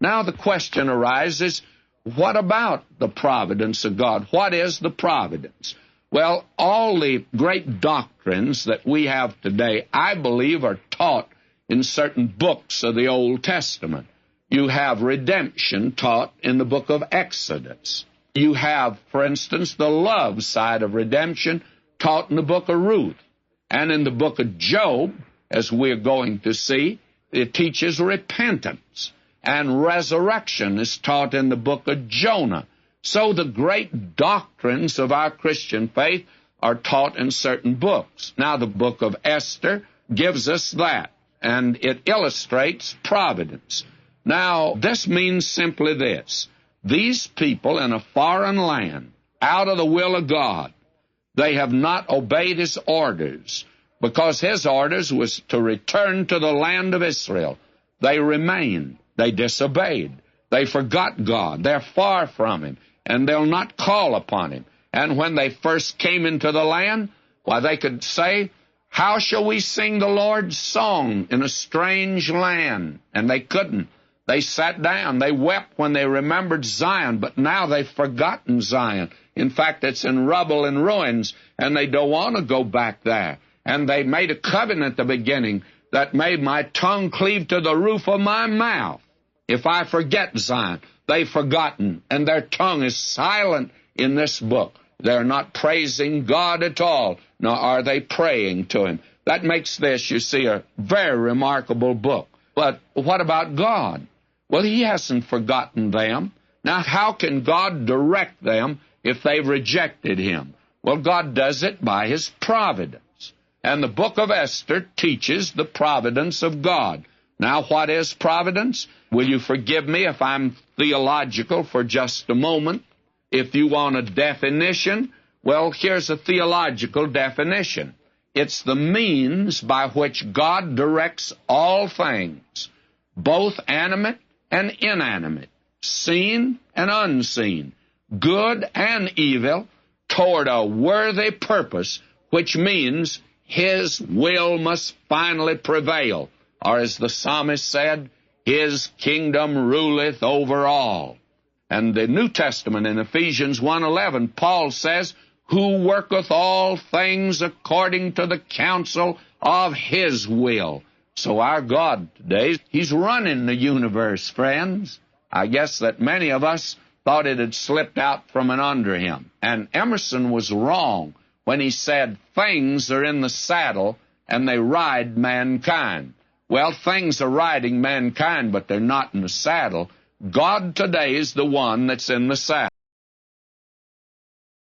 Now the question arises, what about the providence of God? What is the providence? Well, all the great doctrines that we have today, I believe, are taught in certain books of the Old Testament. You have redemption taught in the book of Exodus. You have, for instance, the love side of redemption taught in the book of Ruth. And in the book of Job, as we're going to see, it teaches repentance. And resurrection is taught in the book of Jonah. So the great doctrines of our Christian faith are taught in certain books. Now, the book of Esther gives us that, and it illustrates providence. Now, this means simply this. These people in a foreign land, out of the will of God, they have not obeyed His orders, because His orders was to return to the land of Israel. They remained. They disobeyed. They forgot God. They're far from Him, and they'll not call upon Him. And when they first came into the land, why, they could say, "How shall we sing the Lord's song in a strange land?" And they couldn't. They sat down. They wept when they remembered Zion, but now they've forgotten Zion. In fact, it's in rubble and ruins, and they don't want to go back there. And they made a covenant at the beginning that made my tongue cleave to the roof of my mouth. If I forget Zion, they've forgotten, and their tongue is silent in this book. They're not praising God at all, nor are they praying to Him. That makes this, you see, a very remarkable book. But what about God? Well, He hasn't forgotten them. Now, how can God direct them if they've rejected Him? Well, God does it by His providence. And the book of Esther teaches the providence of God. Now, what is providence? Will you forgive me if I'm theological for just a moment? If you want a definition, well, here's a theological definition. It's the means by which God directs all things, both animate and inanimate, seen and unseen, good and evil, toward a worthy purpose, which means His will must finally prevail. Or as the psalmist said, His kingdom ruleth over all. And the New Testament in Ephesians 1:11, Paul says, who worketh all things according to the counsel of His will. So our God today, He's running the universe, friends. I guess that many of us thought it had slipped out from under Him. And Emerson was wrong when he said, things are in the saddle and they ride mankind. Well, things are riding mankind, but they're not in the saddle. God today is the one that's in the saddle.